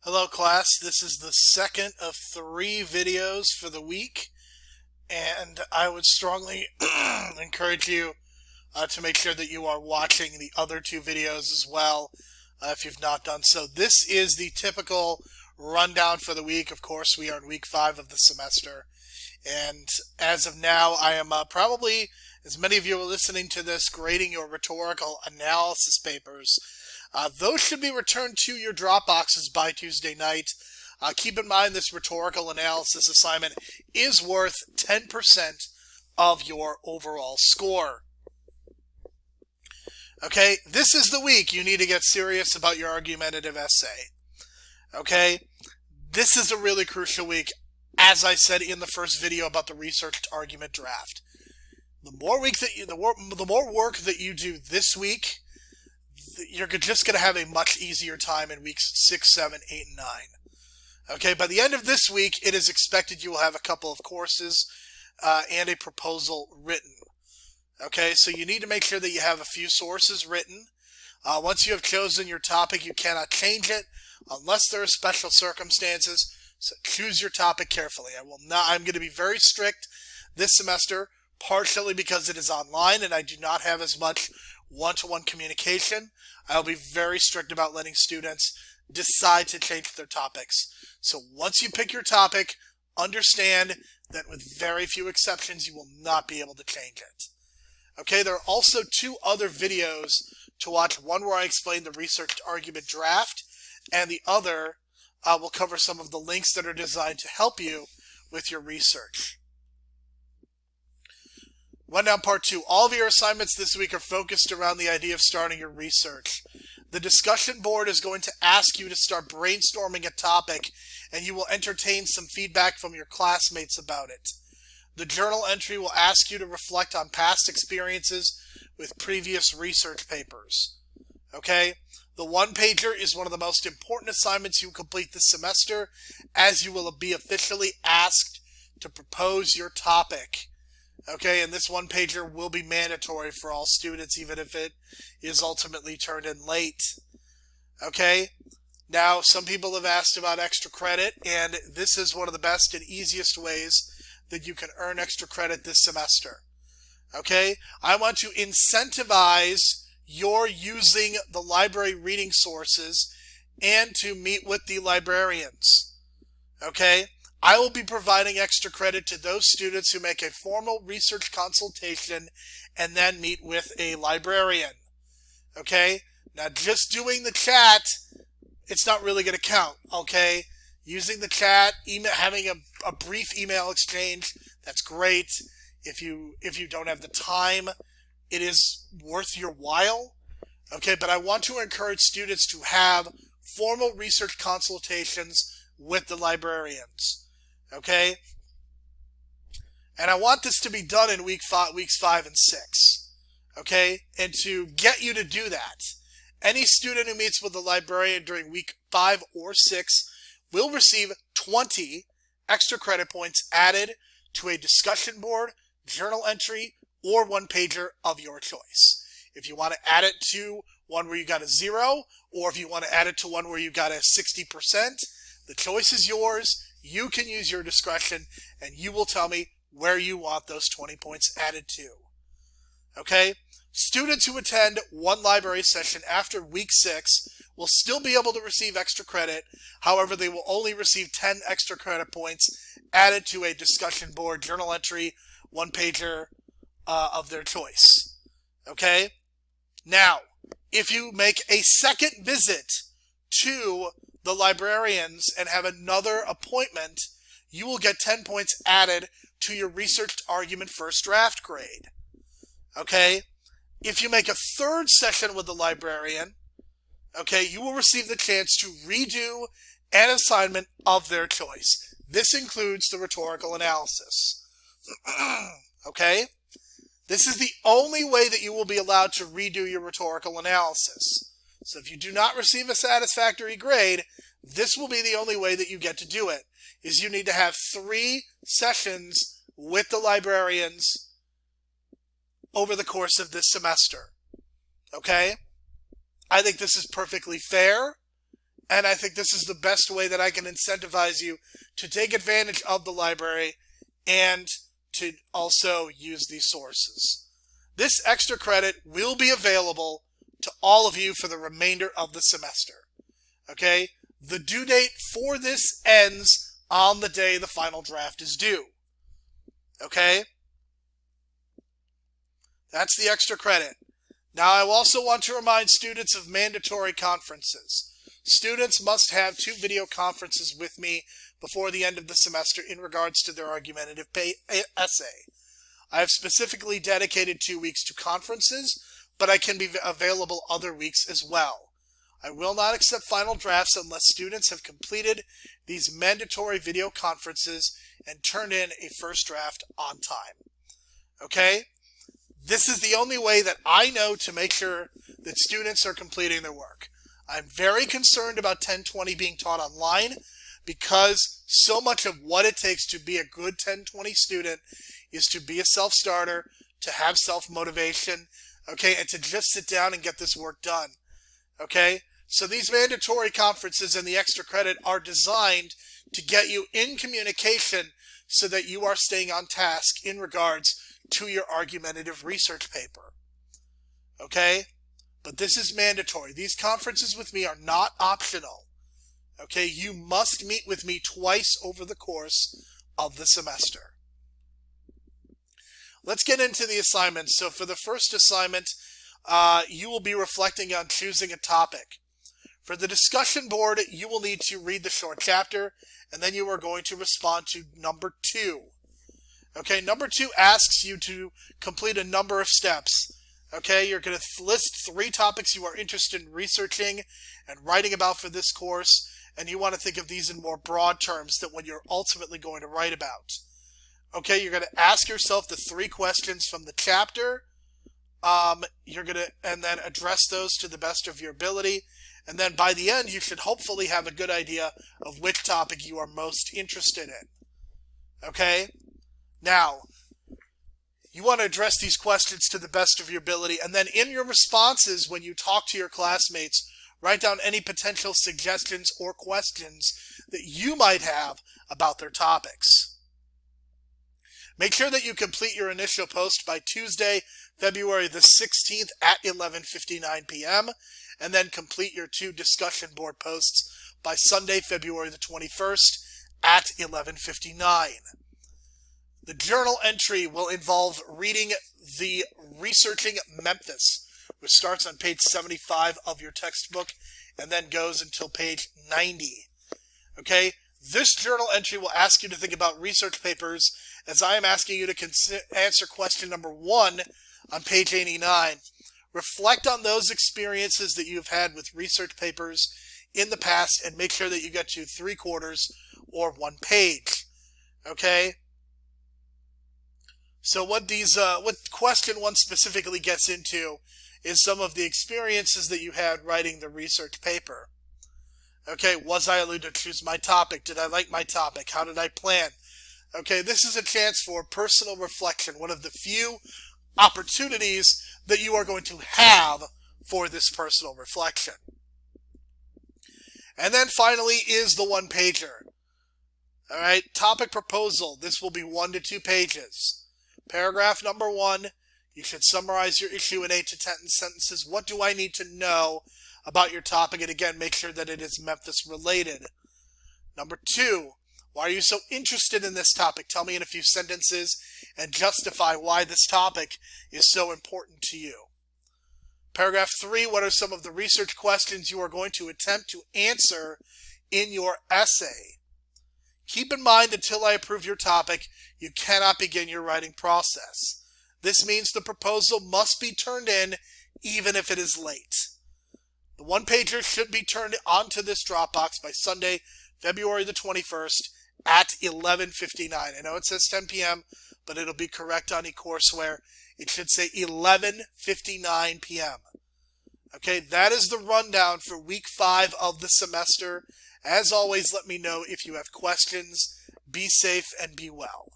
Hello class, this is the second of 3 videos for the week, and I would strongly encourage you to make sure that you are watching the other 2 videos as well if you've not done so. This is the typical rundown for the week. Of course, we are in week 5 of the semester, and as of now, I am probably, as many of you are listening to this, grading your rhetorical analysis papers. Those should be returned to your Dropboxes by Tuesday night. Keep in mind this rhetorical analysis assignment is worth 10% of your overall score. Okay, this is the week you need to get serious about your argumentative essay. Okay, this is a really crucial week, as I said in the first video about the researched argument draft. The more work that you do this week, you're just going to have a much easier time in weeks 6, 7, 8, and 9. Okay, by the end of this week, it is expected you will have a couple of courses and a proposal written. Okay, so you need to make sure that you have a few sources written. Once you have chosen your topic, you cannot change it unless there are special circumstances. So choose your topic carefully. I'm going to be very strict this semester, partially because it is online and I do not have as much one-to-one communication. I'll be very strict about letting students decide to change their topics. So once you pick your topic, understand that with very few exceptions, you will not be able to change it. Okay, there are also 2 other videos to watch. One where I explain the researched argument draft, and the other will cover some of the links that are designed to help you with your research. Rundown part 2. All of your assignments this week are focused around the idea of starting your research. The discussion board is going to ask you to start brainstorming a topic, and you will entertain some feedback from your classmates about it. The journal entry will ask you to reflect on past experiences with previous research papers. Okay? The 1-pager is one of the most important assignments you complete this semester, as you will be officially asked to propose your topic. Okay, and this 1-pager will be mandatory for all students, even if it is ultimately turned in late. Okay, now some people have asked about extra credit, and this is one of the best and easiest ways that you can earn extra credit this semester. Okay, I want to incentivize your using the library reading sources and to meet with the librarians. Okay, I will be providing extra credit to those students who make a formal research consultation and then meet with a librarian. Okay? Now, just doing the chat, it's not really going to count. Okay? Using the chat, having a brief email exchange, that's great. If you don't have the time, it is worth your while. Okay? But I want to encourage students to have formal research consultations with the librarians. Okay? And I want this to be done in weeks 5 and 6. Okay? And to get you to do that, any student who meets with the librarian during week 5 or 6 will receive 20 extra credit points added to a discussion board, journal entry, or 1-pager of your choice. If you want to add it to one where you got a 0, or if you want to add it to one where you got a 60%, the choice is yours. You can use your discretion, and you will tell me where you want those 20 points added to. Okay? Students who attend one library session after week 6 will still be able to receive extra credit. However, they will only receive 10 extra credit points added to a discussion board, journal entry, 1-pager of their choice. Okay? Now, if you make a second visit to the librarians and have another appointment, you will get 10 points added to your researched argument first draft grade. Okay? If you make a third session with the librarian, okay, you will receive the chance to redo an assignment of their choice. This includes the rhetorical analysis. Okay? This is the only way that you will be allowed to redo your rhetorical analysis. So if you do not receive a satisfactory grade, this will be the only way that you get to do it, is you need to have 3 sessions with the librarians over the course of this semester. Okay? I think this is perfectly fair. And I think this is the best way that I can incentivize you to take advantage of the library and to also use these sources. This extra credit will be available to all of you for the remainder of the semester. Okay? The due date for this ends on the day the final draft is due. Okay? That's the extra credit. Now, I also want to remind students of mandatory conferences. Students must have 2 video conferences with me before the end of the semester in regards to their argumentative essay. I have specifically dedicated 2 weeks to conferences, but I can be available other weeks as well. I will not accept final drafts unless students have completed these mandatory video conferences and turned in a first draft on time. Okay? This is the only way that I know to make sure that students are completing their work. I'm very concerned about 1020 being taught online because so much of what it takes to be a good 1020 student is to be a self-starter, to have self-motivation, okay, and to just sit down and get this work done, okay? So these mandatory conferences and the extra credit are designed to get you in communication so that you are staying on task in regards to your argumentative research paper, okay? But this is mandatory. These conferences with me are not optional. Okay, you must meet with me twice over the course of the semester. Let's get into the assignments. So for the first assignment, you will be reflecting on choosing a topic. For the discussion board, you will need to read the short chapter, and then you are going to respond to number 2. Okay, number 2 asks you to complete a number of steps. Okay, you're going to list 3 topics you are interested in researching and writing about for this course, and you want to think of these in more broad terms than what you're ultimately going to write about. Okay, you're going to ask yourself the 3 questions from the chapter. You're going to, and then address those to the best of your ability. And then by the end, you should hopefully have a good idea of which topic you are most interested in. Okay? Now, you want to address these questions to the best of your ability, and then in your responses, when you talk to your classmates, write down any potential suggestions or questions that you might have about their topics. Make sure that you complete your initial post by Tuesday, February the 16th at 11:59 p.m., and then complete your 2 discussion board posts by Sunday, February the 21st at 11:59. The journal entry will involve reading the Researching Memphis, which starts on page 75 of your textbook and then goes until page 90. Okay? This journal entry will ask you to think about research papers, as I am asking you to answer question number 1 on page 89. Reflect on those experiences that you've had with research papers in the past and make sure that you get to 3/4 or 1 page. Okay? So what question 1 specifically gets into is some of the experiences that you had writing the research paper. Okay, was I allowed to choose my topic? Did I like my topic? How did I plan? Okay, this is a chance for personal reflection, one of the few opportunities that you are going to have for this personal reflection. And then finally is the 1-pager. All right, topic proposal. This will be 1 to 2 pages. Paragraph number 1, you should summarize your issue in 8 to 10 sentences. What do I need to know about your topic? And again, make sure that it is Memphis related. Number 2, why are you so interested in this topic? Tell me in a few sentences and justify why this topic is so important to you. Paragraph 3, what are some of the research questions you are going to attempt to answer in your essay? Keep in mind, until I approve your topic, you cannot begin your writing process. This means the proposal must be turned in even if it is late. The 1-pager should be turned onto this Dropbox by Sunday, February the 21st at 11:59. I know it says 10 p.m., but it'll be correct on eCourseWare. It should say 11:59 p.m. Okay, that is the rundown for week 5 of the semester. As always, let me know if you have questions. Be safe and be well.